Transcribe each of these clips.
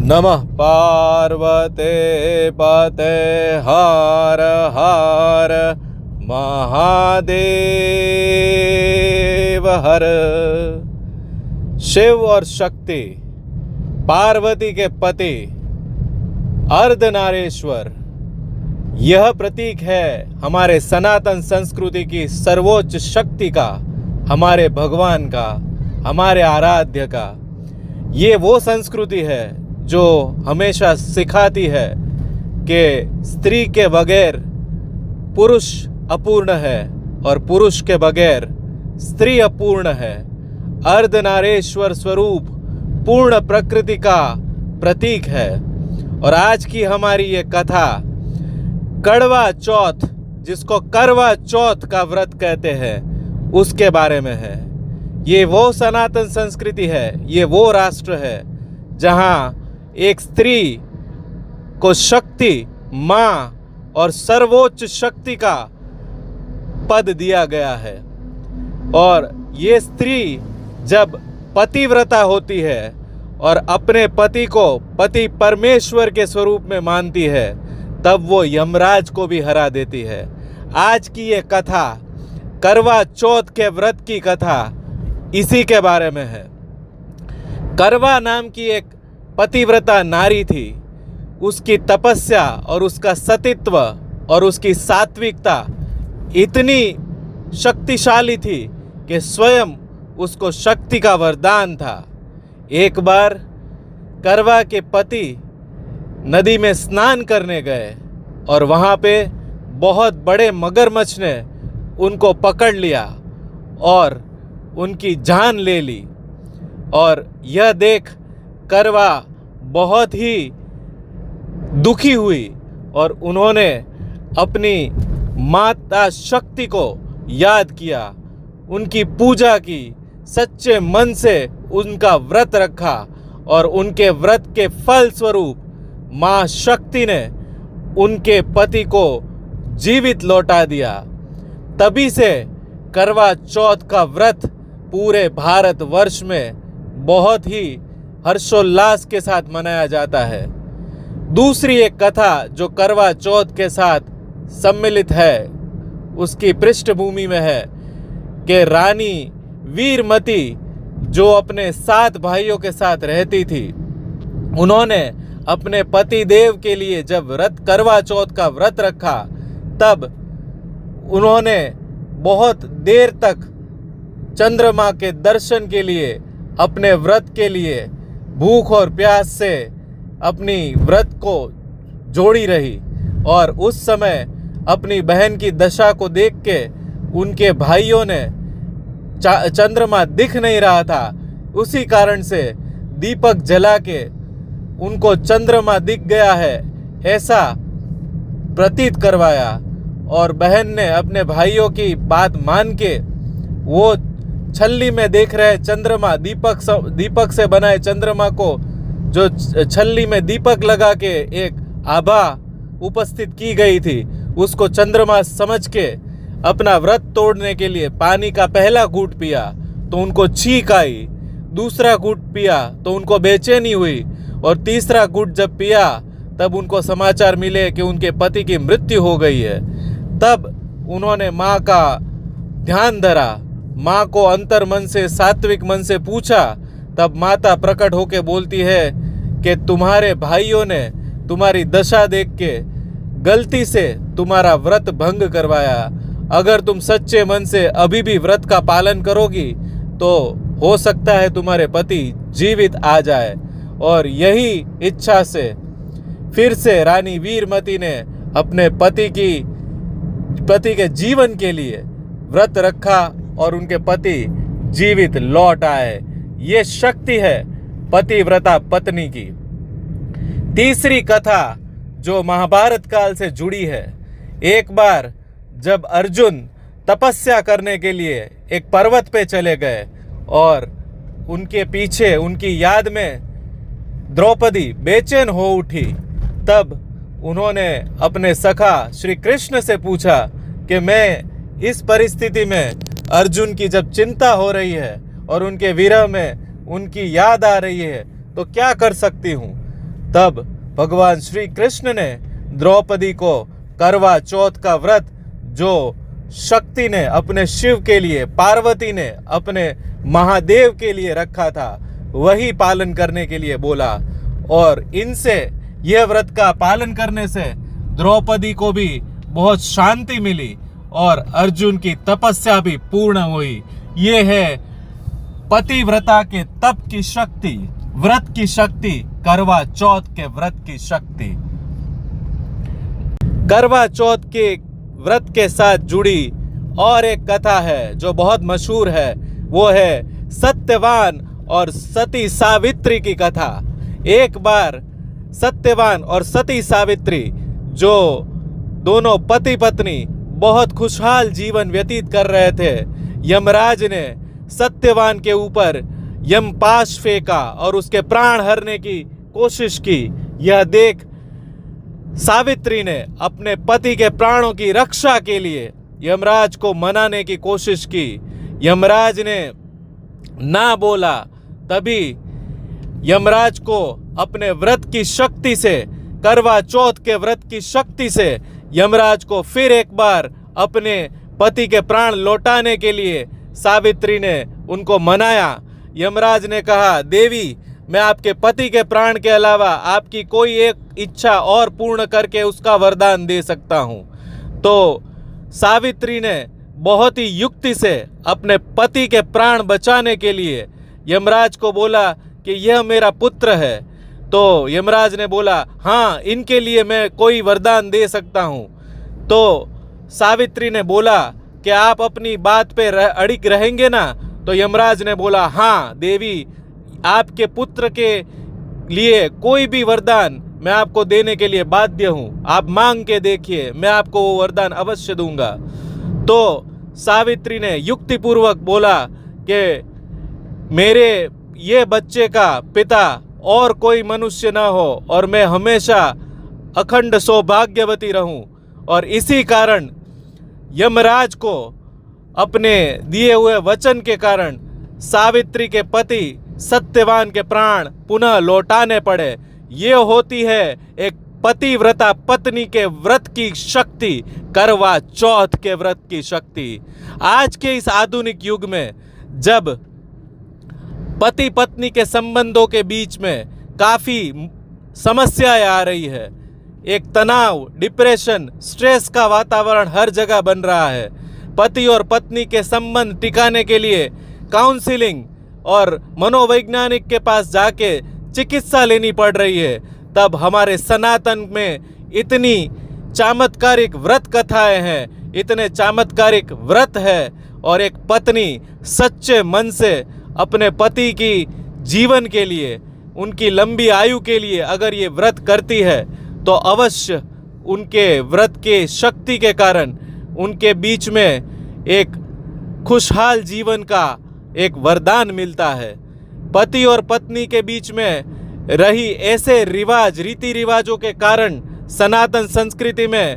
नमः पार्वते पते हर हर महादेव हर। शिव और शक्ति, पार्वती के पति अर्धनारेश्वर, यह प्रतीक है हमारे सनातन संस्कृति की सर्वोच्च शक्ति का, हमारे भगवान का, हमारे आराध्य का। ये वो संस्कृति है जो हमेशा सिखाती है कि स्त्री के बगैर पुरुष अपूर्ण है और पुरुष के बगैर स्त्री अपूर्ण है। अर्धनारेश्वर स्वरूप पूर्ण प्रकृति का प्रतीक है। और आज की हमारी ये कथा कड़वा चौथ, जिसको करवा चौथ का व्रत कहते हैं, उसके बारे में है। ये वो सनातन संस्कृति है, ये वो राष्ट्र है जहाँ एक स्त्री को शक्ति, माँ और सर्वोच्च शक्ति का पद दिया गया है। और ये स्त्री जब पतिव्रता होती है और अपने पति को पति परमेश्वर के स्वरूप में मानती है, तब वो यमराज को भी हरा देती है। आज की ये कथा, करवा चौथ के व्रत की कथा, इसी के बारे में है। करवा नाम की एक पतिव्रता नारी थी। उसकी तपस्या और उसका सतीत्व और उसकी सात्विकता इतनी शक्तिशाली थी कि स्वयं उसको शक्ति का वरदान था। एक बार करवा के पति नदी में स्नान करने गए और वहाँ पे बहुत बड़े मगरमच्छ ने उनको पकड़ लिया और उनकी जान ले ली। और यह देख करवा बहुत ही दुखी हुई और उन्होंने अपनी माता शक्ति को याद किया, उनकी पूजा की, सच्चे मन से उनका व्रत रखा और उनके व्रत के फल स्वरूप माँ शक्ति ने उनके पति को जीवित लौटा दिया। तभी से करवा चौथ का व्रत पूरे भारतवर्ष में बहुत ही हर्षोल्लास के साथ मनाया जाता है। दूसरी एक कथा जो करवा चौथ के साथ सम्मिलित है, उसकी पृष्ठभूमि में है कि रानी वीरमती, जो अपने 7 भाइयों के साथ रहती थी, उन्होंने अपने पति देव के लिए जब करवा चौथ का व्रत रखा, तब उन्होंने बहुत देर तक चंद्रमा के दर्शन के लिए, अपने व्रत के लिए भूख और प्यास से अपनी व्रत को जोड़ी रही। और उस समय अपनी बहन की दशा को देख के उनके भाइयों ने, चंद्रमा दिख नहीं रहा था, उसी कारण से दीपक जला के उनको चंद्रमा दिख गया है ऐसा प्रतीत करवाया। और बहन ने अपने भाइयों की बात मान के वो छल्ली में देख रहे चंद्रमा, दीपक से बनाए चंद्रमा को, जो छल्ली में दीपक लगा के एक आभा उपस्थित की गई थी, उसको चंद्रमा समझ के अपना व्रत तोड़ने के लिए पानी का पहला घूंट पिया तो उनको छींक आई, दूसरा घूंट पिया तो उनको बेचैनी हुई, और तीसरा घूंट जब पिया तब उनको समाचार मिले कि उनके पति की मृत्यु हो गई है। तब उन्होंने माँ का ध्यान धरा, माँ को अंतर मन से, सात्विक मन से पूछा। तब माता प्रकट होके बोलती है कि तुम्हारे भाइयों ने तुम्हारी दशा देख के गलती से तुम्हारा व्रत भंग करवाया। अगर तुम सच्चे मन से अभी भी व्रत का पालन करोगी तो हो सकता है तुम्हारे पति जीवित आ जाए। और यही इच्छा से फिर से रानी वीरमती ने अपने पति के जीवन के लिए व्रत रखा और उनके पति जीवित लौट आए। ये शक्ति है पतिव्रता पत्नी की। तीसरी कथा जो महाभारत काल से जुड़ी है, एक बार जब अर्जुन तपस्या करने के लिए एक पर्वत पे चले गए और उनके पीछे, उनकी याद में द्रौपदी बेचैन हो उठी, तब उन्होंने अपने सखा श्री कृष्ण से पूछा कि मैं इस परिस्थिति में, अर्जुन की जब चिंता हो रही है और उनके विरह में उनकी याद आ रही है, तो क्या कर सकती हूँ। तब भगवान श्री कृष्ण ने द्रौपदी को करवा चौथ का व्रत, जो शक्ति ने अपने शिव के लिए, पार्वती ने अपने महादेव के लिए रखा था, वही पालन करने के लिए बोला। और इनसे, यह व्रत का पालन करने से द्रौपदी को भी बहुत शांति मिली और अर्जुन की तपस्या भी पूर्ण हुई। ये है पतिव्रता के तप की शक्ति, व्रत की शक्ति, करवा चौथ के व्रत की शक्ति। करवा चौथ के व्रत के साथ जुड़ी और एक कथा है जो बहुत मशहूर है, वो है सत्यवान और सती सावित्री की कथा। एक बार सत्यवान और सती सावित्री, जो दोनों पति पत्नी बहुत खुशहाल जीवन व्यतीत कर रहे थे, यमराज ने सत्यवान के ऊपर यमपाश फेंका और उसके प्राण हरने की कोशिश की। यह देख सावित्री ने अपने पति के प्राणों की रक्षा के लिए यमराज को मनाने की कोशिश की। यमराज ने ना बोला, तभी यमराज को अपने व्रत की शक्ति से, करवा चौथ के व्रत की शक्ति से, यमराज को फिर एक बार अपने पति के प्राण लौटाने के लिए सावित्री ने उनको मनाया। यमराज ने कहा, देवी, मैं आपके पति के प्राण के अलावा आपकी कोई एक इच्छा और पूर्ण करके उसका वरदान दे सकता हूँ। तो सावित्री ने बहुत ही युक्ति से अपने पति के प्राण बचाने के लिए यमराज को बोला कि यह मेरा पुत्र है। तो यमराज ने बोला, हाँ, इनके लिए मैं कोई वरदान दे सकता हूँ। तो सावित्री ने बोला कि आप अपनी बात पे अड़िग रहेंगे ना? तो यमराज ने बोला, हाँ देवी, आपके पुत्र के लिए कोई भी वरदान मैं आपको देने के लिए बाध्य हूँ। आप मांग के देखिए, मैं आपको वो वरदान अवश्य दूंगा। तो सावित्री ने युक्तिपूर्वक बोला कि मेरे ये बच्चे का पिता और कोई मनुष्य ना हो और मैं हमेशा अखंड सौभाग्यवती रहूं। और इसी कारण यमराज को अपने दिए हुए वचन के कारण सावित्री के पति सत्यवान के प्राण पुनः लौटाने पड़े। ये होती है एक पतिव्रता पत्नी के व्रत की शक्ति, करवा चौथ के व्रत की शक्ति। आज के इस आधुनिक युग में जब पति पत्नी के संबंधों के बीच में काफ़ी समस्याएं आ रही है, एक तनाव, डिप्रेशन, स्ट्रेस का वातावरण हर जगह बन रहा है, पति और पत्नी के संबंध टिकाने के लिए काउंसलिंग और मनोवैज्ञानिक के पास जाके चिकित्सा लेनी पड़ रही है, तब हमारे सनातन में इतनी चमत्कारिक व्रत कथाएं हैं, इतने चमत्कारिक व्रत है। और एक पत्नी सच्चे मन से अपने पति की जीवन के लिए, उनकी लंबी आयु के लिए अगर ये व्रत करती है तो अवश्य उनके व्रत के शक्ति के कारण उनके बीच में एक खुशहाल जीवन का एक वरदान मिलता है। पति और पत्नी के बीच में रही ऐसे रिवाज, रीति रिवाजों के कारण सनातन संस्कृति में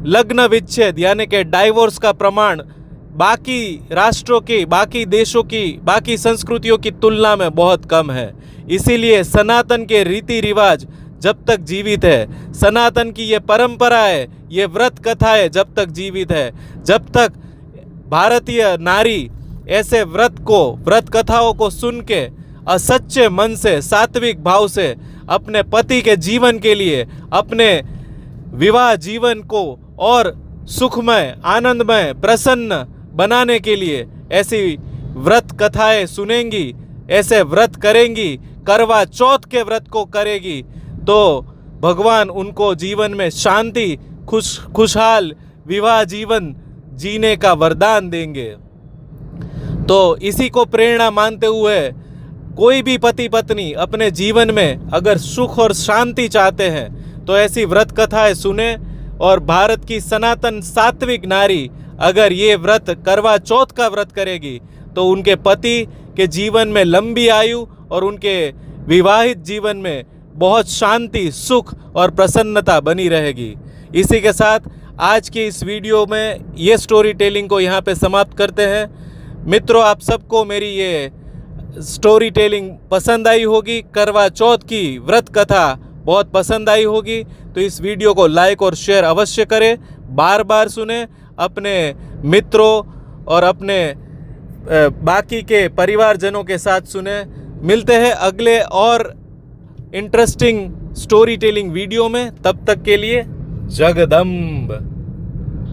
लग्न विच्छेद यानी कि डाइवोर्स का प्रमाण बाकी राष्ट्रों की, बाकी देशों की, बाकी संस्कृतियों की तुलना में बहुत कम है। इसीलिए सनातन के रीति रिवाज जब तक जीवित है, सनातन की ये परंपरा है, ये व्रत कथा है जब तक जीवित है, जब तक भारतीय नारी ऐसे व्रत कथाओं को सुन के सच्चे मन से, सात्विक भाव से अपने पति के जीवन के लिए, अपने विवाह जीवन को और सुखमय, आनंदमय, प्रसन्न बनाने के लिए ऐसी व्रत कथाएं सुनेंगी, ऐसे व्रत करेंगी, करवा चौथ के व्रत को करेगी, तो भगवान उनको जीवन में शांति, खुशहाल विवाह जीवन जीने का वरदान देंगे। तो इसी को प्रेरणा मानते हुए कोई भी पति पत्नी अपने जीवन में अगर सुख और शांति चाहते हैं तो ऐसी व्रत कथाएं सुने। और भारत की सनातन सात्विक नारी अगर ये व्रत, करवा चौथ का व्रत करेगी तो उनके पति के जीवन में लंबी आयु और उनके विवाहित जीवन में बहुत शांति, सुख और प्रसन्नता बनी रहेगी। इसी के साथ आज की इस वीडियो में ये स्टोरी टेलिंग को यहाँ पे समाप्त करते हैं। मित्रों, आप सबको मेरी ये स्टोरी टेलिंग पसंद आई होगी। करवा चौथ की व्रत कथा बहुत पसंद आई होगी, तो इस वीडियो को लाइक और शेयर अवश्य करें, बार बार सुने, अपने मित्रों और अपने बाकी के परिवारजनों के साथ सुने। मिलते हैं अगले और इंटरेस्टिंग स्टोरी टेलिंग वीडियो में, तब तक के लिए जगदम्ब।